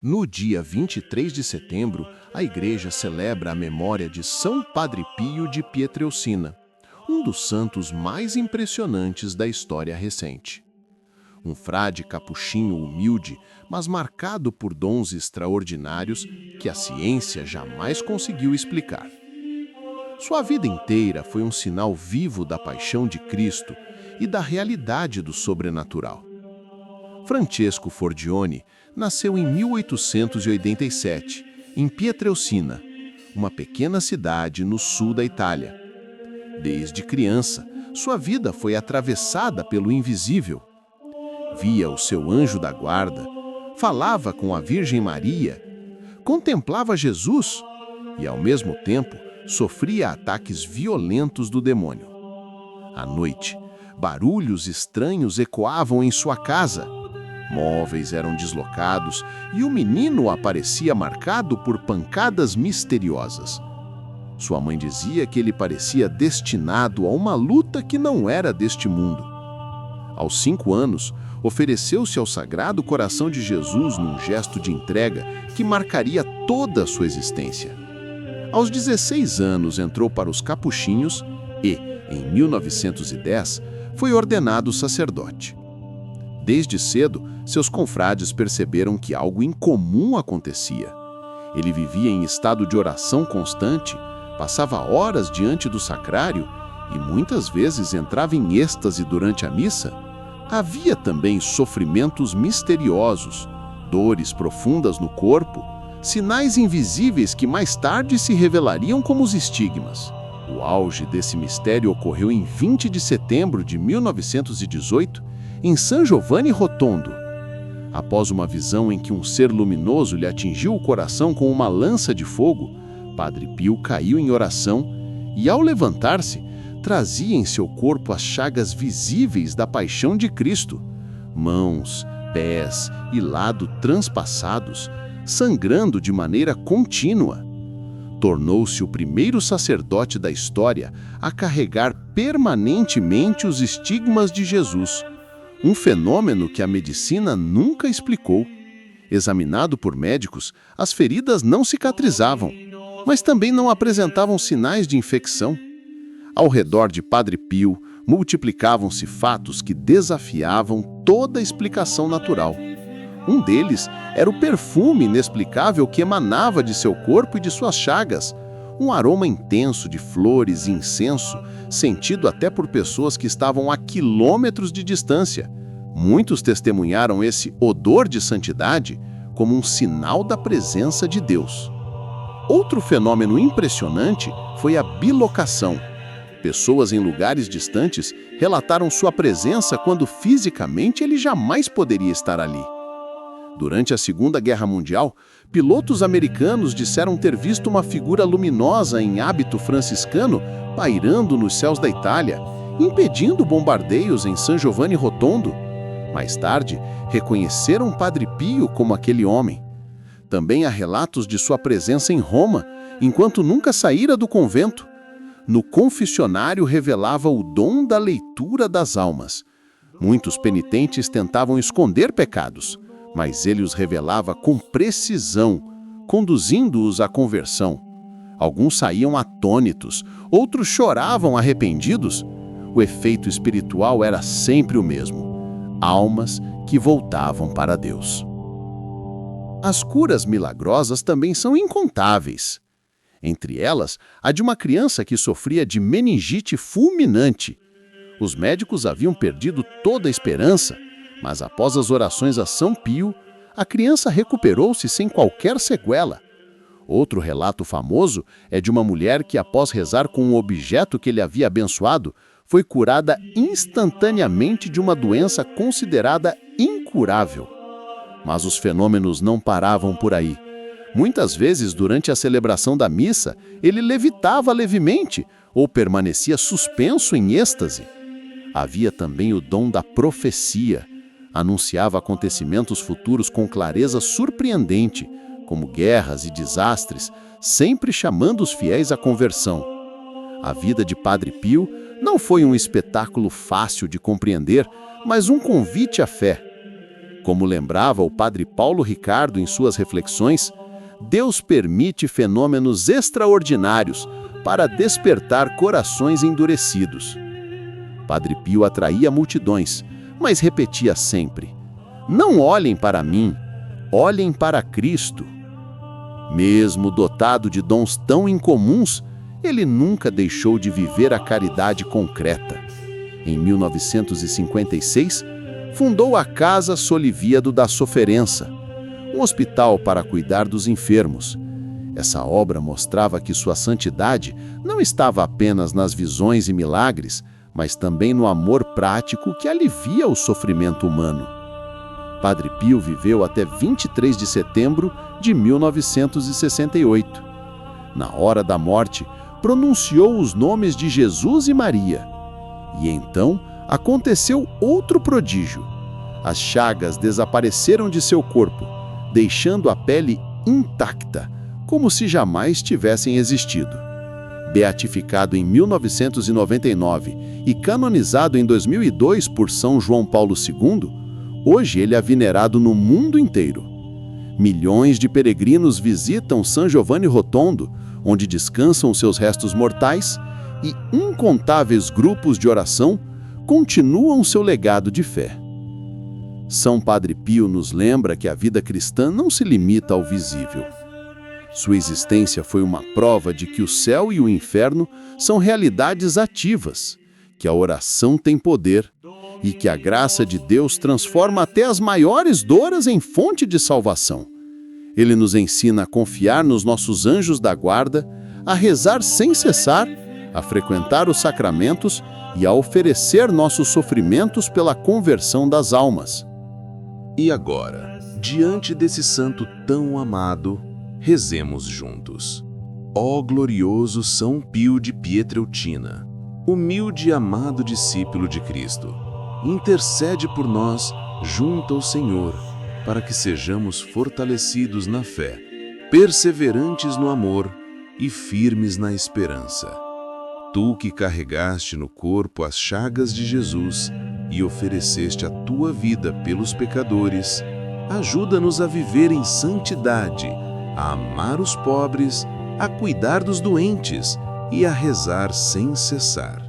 No dia 23 de setembro, a igreja celebra a memória de São Padre Pio de Pietrelcina, um dos santos mais impressionantes da história recente. Um frade capuchinho humilde, mas marcado por dons extraordinários que a ciência jamais conseguiu explicar. Sua vida inteira foi um sinal vivo da paixão de Cristo e da realidade do sobrenatural. Francesco Forgione nasceu em 1887, em Pietrelcina, uma pequena cidade no sul da Itália. Desde criança, sua vida foi atravessada pelo invisível. Via o seu anjo da guarda, falava com a Virgem Maria, contemplava Jesus e, ao mesmo tempo, sofria ataques violentos do demônio. À noite, barulhos estranhos ecoavam em sua casa. Móveis eram deslocados e o menino aparecia marcado por pancadas misteriosas. Sua mãe dizia que ele parecia destinado a uma luta que não era deste mundo. Aos 5 anos, ofereceu-se ao Sagrado Coração de Jesus num gesto de entrega que marcaria toda a sua existência. Aos 16 anos, entrou para os capuchinhos e, em 1910, foi ordenado sacerdote. Desde cedo, seus confrades perceberam que algo incomum acontecia. Ele vivia em estado de oração constante, passava horas diante do sacrário e muitas vezes entrava em êxtase durante a missa. Havia também sofrimentos misteriosos, dores profundas no corpo, sinais invisíveis que mais tarde se revelariam como os estigmas. O auge desse mistério ocorreu em 20 de setembro de 1918, em San Giovanni Rotondo. Após uma visão em que um ser luminoso lhe atingiu o coração com uma lança de fogo, Padre Pio caiu em oração e, ao levantar-se, trazia em seu corpo as chagas visíveis da paixão de Cristo. Mãos, pés e lado transpassados, sangrando de maneira contínua. Tornou-se o primeiro sacerdote da história a carregar permanentemente os estigmas de Jesus, um fenômeno que a medicina nunca explicou. Examinado por médicos, as feridas não cicatrizavam, mas também não apresentavam sinais de infecção. Ao redor de Padre Pio, multiplicavam-se fatos que desafiavam toda a explicação natural. Um deles era o perfume inexplicável que emanava de seu corpo e de suas chagas, um aroma intenso de flores e incenso, sentido até por pessoas que estavam a quilômetros de distância. Muitos testemunharam esse odor de santidade como um sinal da presença de Deus. Outro fenômeno impressionante foi a bilocação. Pessoas em lugares distantes relataram sua presença quando fisicamente ele jamais poderia estar ali. Durante a Segunda Guerra Mundial, pilotos americanos disseram ter visto uma figura luminosa em hábito franciscano pairando nos céus da Itália, impedindo bombardeios em San Giovanni Rotondo. Mais tarde, reconheceram Padre Pio como aquele homem. Também há relatos de sua presença em Roma, enquanto nunca saíra do convento. No confessionário revelava o dom da leitura das almas. Muitos penitentes tentavam esconder pecados, mas ele os revelava com precisão, conduzindo-os à conversão. Alguns saíam atônitos, outros choravam arrependidos. O efeito espiritual era sempre o mesmo: almas que voltavam para Deus. As curas milagrosas também são incontáveis. Entre elas, a de uma criança que sofria de meningite fulminante. Os médicos haviam perdido toda a esperança, mas após as orações a São Pio, a criança recuperou-se sem qualquer sequela. Outro relato famoso é de uma mulher que, após rezar com um objeto que ele havia abençoado, foi curada instantaneamente de uma doença considerada incurável. Mas os fenômenos não paravam por aí. Muitas vezes, durante a celebração da missa, ele levitava levemente ou permanecia suspenso em êxtase. Havia também o dom da profecia. Anunciava acontecimentos futuros com clareza surpreendente, como guerras e desastres, sempre chamando os fiéis à conversão. A vida de Padre Pio não foi um espetáculo fácil de compreender, mas um convite à fé. Como lembrava o padre Paulo Ricardo em suas reflexões, Deus permite fenômenos extraordinários para despertar corações endurecidos. Padre Pio atraía multidões, mas repetia sempre: não olhem para mim, olhem para Cristo. Mesmo dotado de dons tão incomuns, ele nunca deixou de viver a caridade concreta. Em 1956, fundou a Casa Soliviado da Sofferença, um hospital para cuidar dos enfermos. Essa obra mostrava que sua santidade não estava apenas nas visões e milagres, mas também no amor prático que alivia o sofrimento humano. Padre Pio viveu até 23 de setembro de 1968. Na hora da morte, pronunciou os nomes de Jesus e Maria. E então aconteceu outro prodígio. As chagas desapareceram de seu corpo, deixando a pele intacta, como se jamais tivessem existido. Beatificado em 1999 e canonizado em 2002 por São João Paulo II, hoje ele é venerado no mundo inteiro. Milhões de peregrinos visitam San Giovanni Rotondo, onde descansam seus restos mortais, e incontáveis grupos de oração continuam seu legado de fé. São Padre Pio nos lembra que a vida cristã não se limita ao visível. Sua existência foi uma prova de que o céu e o inferno são realidades ativas, que a oração tem poder e que a graça de Deus transforma até as maiores dores em fonte de salvação. Ele nos ensina a confiar nos nossos anjos da guarda, a rezar sem cessar, a frequentar os sacramentos e a oferecer nossos sofrimentos pela conversão das almas. E agora, diante desse santo tão amado, rezemos juntos. Ó glorioso São Pio de Pietrelcina, humilde e amado discípulo de Cristo, intercede por nós junto ao Senhor, para que sejamos fortalecidos na fé, perseverantes no amor e firmes na esperança. Tu que carregaste no corpo as chagas de Jesus e ofereceste a tua vida pelos pecadores, ajuda-nos a viver em santidade, a amar os pobres, a cuidar dos doentes e a rezar sem cessar.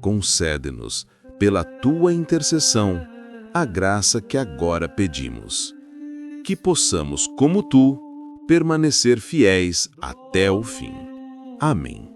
Concede-nos, pela tua intercessão, a graça que agora pedimos. Que possamos, como tu, permanecer fiéis até o fim. Amém.